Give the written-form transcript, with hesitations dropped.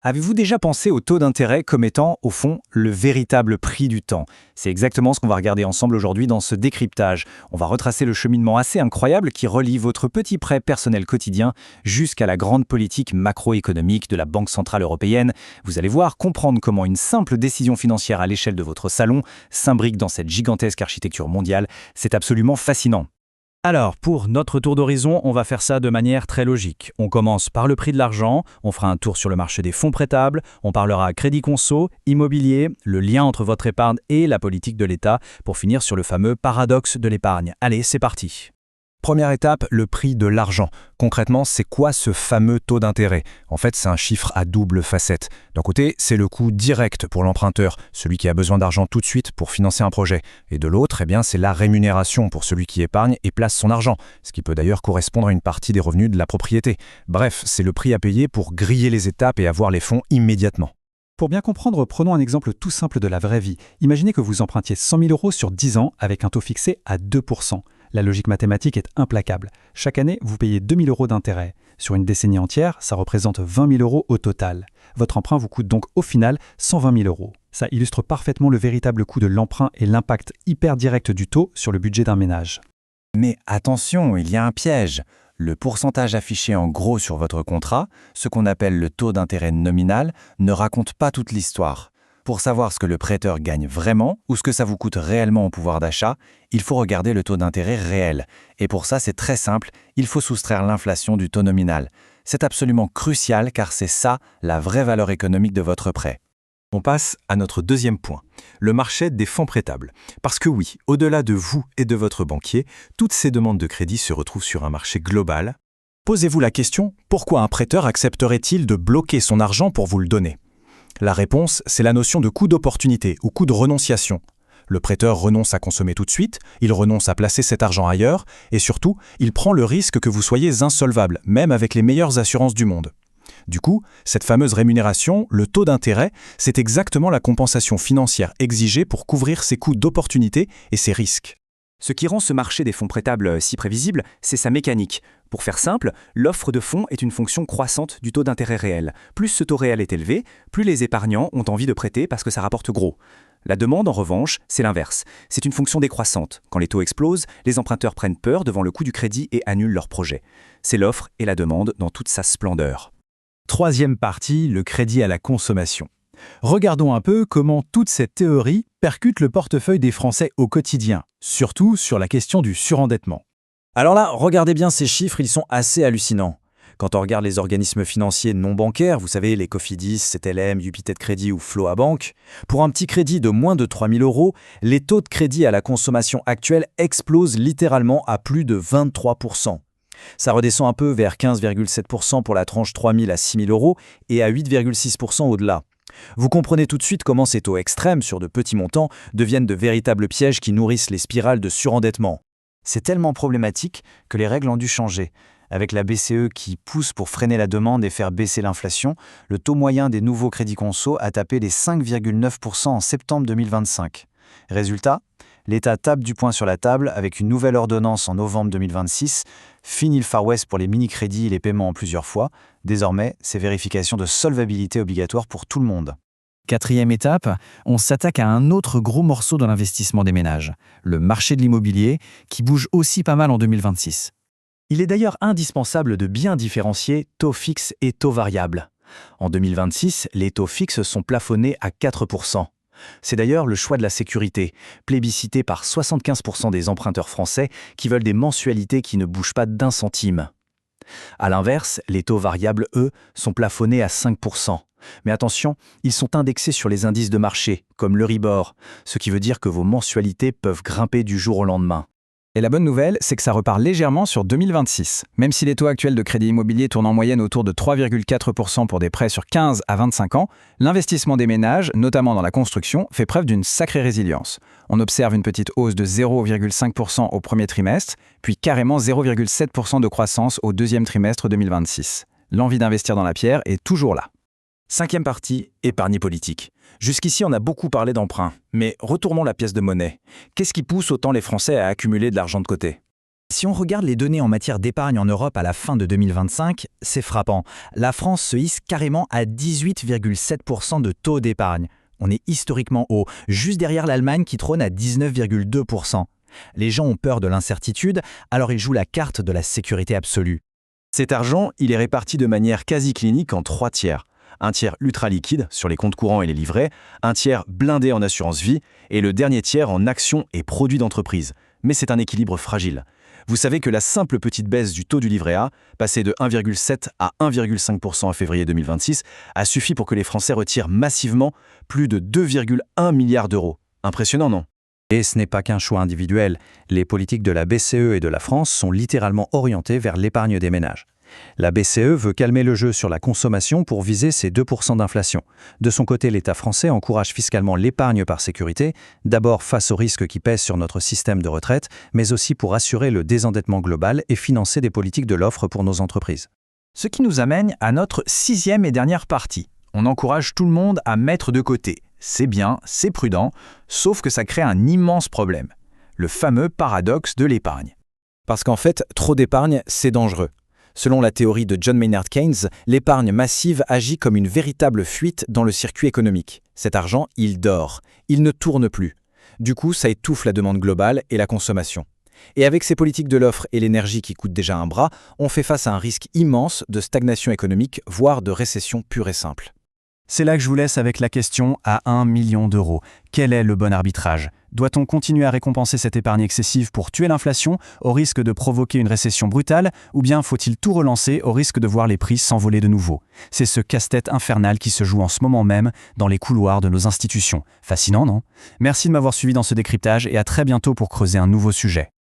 Avez-vous déjà pensé au taux d'intérêt comme étant, au fond, le véritable prix du temps? C'est exactement ce qu'on va regarder ensemble aujourd'hui dans ce décryptage. On va retracer le cheminement assez incroyable qui relie votre petit prêt personnel quotidien jusqu'à la grande politique macroéconomique de la Banque Centrale Européenne. Vous allez voir, comprendre comment une simple décision financière à l'échelle de votre salon s'imbrique dans cette gigantesque architecture mondiale. C'est absolument fascinant. Alors, pour notre tour d'horizon, on va faire ça de manière très logique. On commence par le prix de l'argent, on fera un tour sur le marché des fonds prêtables, on parlera crédit conso, immobilier, le lien entre votre épargne et la politique de l'État, pour finir sur le fameux paradoxe de l'épargne. Allez, c'est parti. Première étape, le prix de l'argent. Concrètement, c'est quoi ce fameux taux d'intérêt? En fait, c'est un chiffre à double facette. D'un côté, c'est le coût direct pour l'emprunteur, celui qui a besoin d'argent tout de suite pour financer un projet. Et de l'autre, c'est la rémunération pour celui qui épargne et place son argent, ce qui peut d'ailleurs correspondre à une partie des revenus de la propriété. Bref, c'est le prix à payer pour griller les étapes et avoir les fonds immédiatement. Pour bien comprendre, prenons un exemple tout simple de la vraie vie. Imaginez que vous empruntiez 100 000 € sur 10 ans avec un taux fixé à 2%. La logique mathématique est implacable. Chaque année, vous payez 2 000 € d'intérêt. Sur une décennie entière, ça représente 20 000 € au total. Votre emprunt vous coûte donc au final 120 000 €. Ça illustre parfaitement le véritable coût de l'emprunt et l'impact hyper direct du taux sur le budget d'un ménage. Mais attention, il y a un piège. Le pourcentage affiché en gros sur votre contrat, ce qu'on appelle le taux d'intérêt nominal, ne raconte pas toute l'histoire. Pour savoir ce que le prêteur gagne vraiment ou ce que ça vous coûte réellement au pouvoir d'achat, il faut regarder le taux d'intérêt réel. Et pour ça, c'est très simple, il faut soustraire l'inflation du taux nominal. C'est absolument crucial car c'est ça la vraie valeur économique de votre prêt. On passe à notre deuxième point, le marché des fonds prêtables. Parce que oui, au-delà de vous et de votre banquier, toutes ces demandes de crédit se retrouvent sur un marché global. Posez-vous la question, pourquoi un prêteur accepterait-il de bloquer son argent pour vous le donner? La réponse, c'est la notion de coût d'opportunité ou coût de renonciation. Le prêteur renonce à consommer tout de suite, il renonce à placer cet argent ailleurs, et surtout, il prend le risque que vous soyez insolvable, même avec les meilleures assurances du monde. Du coup, cette fameuse rémunération, le taux d'intérêt, c'est exactement la compensation financière exigée pour couvrir ces coûts d'opportunité et ces risques. Ce qui rend ce marché des fonds prêtables si prévisible, c'est sa mécanique. Pour faire simple, l'offre de fonds est une fonction croissante du taux d'intérêt réel. Plus ce taux réel est élevé, plus les épargnants ont envie de prêter parce que ça rapporte gros. La demande, en revanche, c'est l'inverse. C'est une fonction décroissante. Quand les taux explosent, les emprunteurs prennent peur devant le coût du crédit et annulent leur projet. C'est l'offre et la demande dans toute sa splendeur. Troisième partie, le crédit à la consommation. Regardons un peu comment toute cette théorie percute le portefeuille des Français au quotidien, surtout sur la question du surendettement. Alors là, regardez bien ces chiffres, ils sont assez hallucinants. Quand on regarde les organismes financiers non bancaires, vous savez, les Cofidis, CTLM, Ubitet Crédit ou Floa Bank, pour un petit crédit de moins de 3 000 €, les taux de crédit à la consommation actuels explosent littéralement à plus de 23%. Ça redescend un peu vers 15,7% pour la tranche 3 000 à 6 000 € et à 8,6% au-delà. Vous comprenez tout de suite comment ces taux extrêmes sur de petits montants deviennent de véritables pièges qui nourrissent les spirales de surendettement. C'est tellement problématique que les règles ont dû changer. Avec la BCE qui pousse pour freiner la demande et faire baisser l'inflation, le taux moyen des nouveaux crédits conso a tapé les 5,9% en septembre 2025. Résultat, l'État tape du poing sur la table avec une nouvelle ordonnance en novembre 2026. Fini le Far West pour les mini-crédits et les paiements en plusieurs fois. Désormais, c'est vérification de solvabilité obligatoire pour tout le monde. Quatrième étape, on s'attaque à un autre gros morceau dans l'investissement des ménages, le marché de l'immobilier, qui bouge aussi pas mal en 2026. Il est d'ailleurs indispensable de bien différencier taux fixe et taux variable. En 2026, les taux fixes sont plafonnés à 4%. C'est d'ailleurs le choix de la sécurité, plébiscité par 75% des emprunteurs français qui veulent des mensualités qui ne bougent pas d'un centime. A l'inverse, les taux variables, eux, sont plafonnés à 5%. Mais attention, ils sont indexés sur les indices de marché, comme l'Euribor, ce qui veut dire que vos mensualités peuvent grimper du jour au lendemain. Et la bonne nouvelle, c'est que ça repart légèrement sur 2026. Même si les taux actuels de crédit immobilier tournent en moyenne autour de 3,4% pour des prêts sur 15 à 25 ans, l'investissement des ménages, notamment dans la construction, fait preuve d'une sacrée résilience. On observe une petite hausse de 0,5% au premier trimestre, puis carrément 0,7% de croissance au deuxième trimestre 2026. L'envie d'investir dans la pierre est toujours là. Cinquième partie, épargne politique. Jusqu'ici, on a beaucoup parlé d'emprunt, mais retournons la pièce de monnaie. Qu'est-ce qui pousse autant les Français à accumuler de l'argent de côté? Si on regarde les données en matière d'épargne en Europe à la fin de 2025, c'est frappant. La France se hisse carrément à 18,7% de taux d'épargne. On est historiquement haut, juste derrière l'Allemagne qui trône à 19,2%. Les gens ont peur de l'incertitude, alors ils jouent la carte de la sécurité absolue. Cet argent, il est réparti de manière quasi clinique en 3 tiers. Un tiers ultra liquide sur les comptes courants et les livrets, un tiers blindé en assurance vie et le dernier tiers en actions et produits d'entreprise. Mais c'est un équilibre fragile. Vous savez que la simple petite baisse du taux du livret A, passé de 1,7 à 1,5% en février 2026, a suffi pour que les Français retirent massivement plus de 2,1 milliards d'euros. Impressionnant, non ? Et ce n'est pas qu'un choix individuel. Les politiques de la BCE et de la France sont littéralement orientées vers l'épargne des ménages. La BCE veut calmer le jeu sur la consommation pour viser ses 2% d'inflation. De son côté, l'État français encourage fiscalement l'épargne par sécurité, d'abord face aux risques qui pèsent sur notre système de retraite, mais aussi pour assurer le désendettement global et financer des politiques de l'offre pour nos entreprises. Ce qui nous amène à notre 6e et dernière partie. On encourage tout le monde à mettre de côté. C'est bien, c'est prudent, sauf que ça crée un immense problème. Le fameux paradoxe de l'épargne. Parce qu'en fait, trop d'épargne, c'est dangereux. Selon la théorie de John Maynard Keynes, l'épargne massive agit comme une véritable fuite dans le circuit économique. Cet argent, il dort, il ne tourne plus. Du coup, ça étouffe la demande globale et la consommation. Et avec ces politiques de l'offre et l'énergie qui coûtent déjà un bras, on fait face à un risque immense de stagnation économique, voire de récession pure et simple. C'est là que je vous laisse avec la question à 1 million d'euros. Quel est le bon arbitrage ? Doit-on continuer à récompenser cette épargne excessive pour tuer l'inflation, au risque de provoquer une récession brutale, ou bien faut-il tout relancer au risque de voir les prix s'envoler de nouveau ? C'est ce casse-tête infernal qui se joue en ce moment même dans les couloirs de nos institutions. Fascinant, non ? Merci de m'avoir suivi dans ce décryptage et à très bientôt pour creuser un nouveau sujet.